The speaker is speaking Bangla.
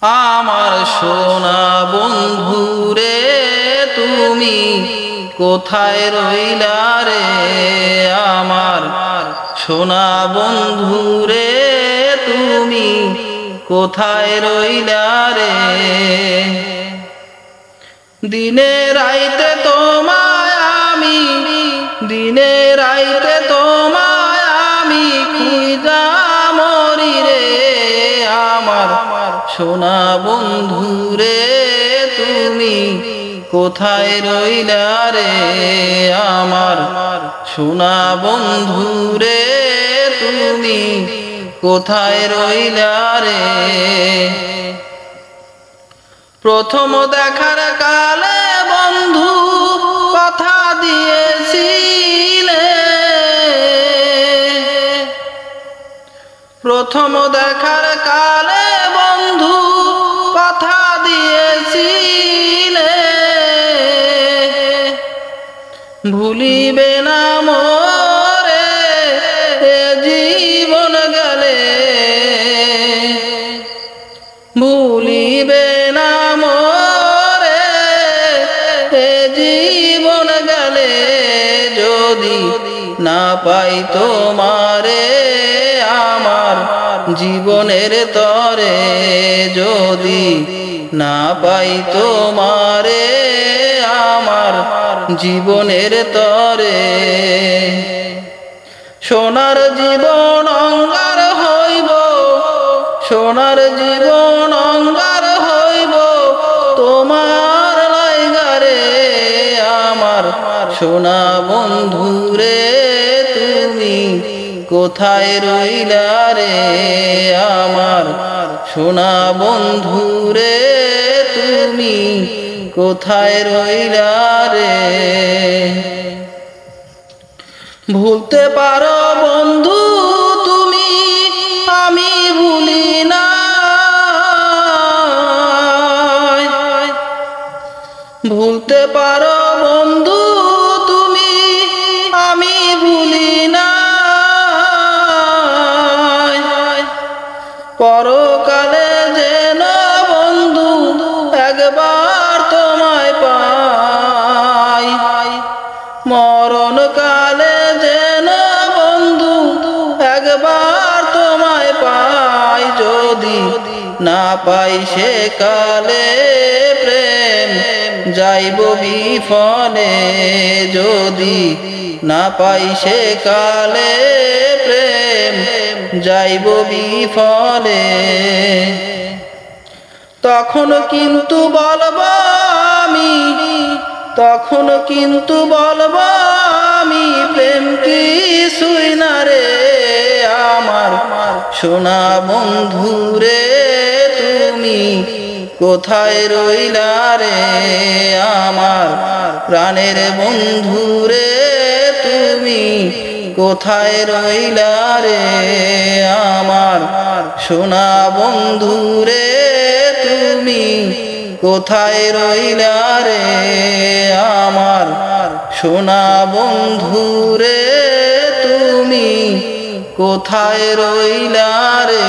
আমার সোনা বন্ধুরে তুমি কোথায় রইলা রে, আমার সোনা বন্ধুরে তুমি কোথায় রইলা রে। দিনে রাইতে তোমায় আমি, দিনে রাইতে তোমায় আমি খুঁজা মরি রে, আমার সোনা বন্ধুরে তুমি কোথায় রইলা রে, আমার সোনা বন্ধুরে তুমি কোথায় রইলা রে। প্রথম দেখার কালে বন্ধু কথা দিয়েছিলে, প্রথম দেখার কালে বন্ধু কথা দিয়েছিলে, ভুলিবে না মোরে জীবন গেলে, ভুলিবে না মোরে জীবন গেলে, যদি না পাই তোমারে আমার জীবনের তরে, যদি না পাই তোমারে আমার জীবনের তরে। সোনার জীবন অঙ্গার হইব, সোনার জীবন অঙ্গার হইব তোমার লাইগারে, আমার সোনা বন্ধুরে তুমি কোথায় রইলা রে, আমার সোনা বন্ধুরে তুমি কোথায় রইলা রে। ভুলতে পারো বন্ধু তুমি, আমি ভুলি না, ভুলতে পারো বন্ধু তুমি, আমি ভুলি না, পরকালে যেন বন্ধু একবার তোমায় পাই, মরণ কালে যেন বন্ধু একবার তোমায় পাই, যদি না পাই সে কালে প্রেম যাইব বিফলে, যদি না পাই সে কালে প্রেম যাইব বিফলে। তখন কিন্তু বলবো আমি, তখন কিন্তু বলবো আমি প্রেম কিছুই না রে, আমার সোনা বন্ধুরে তুমি কোথায় রইলা রে, আমার প্রাণের বন্ধুরে তুমি কোথায় রইলা রে, আমার সোনা বন্ধুরে তুমি কোথায় রইলা রে, আমার সোনা বন্ধুরে তুমি কোথায় রইলা রে।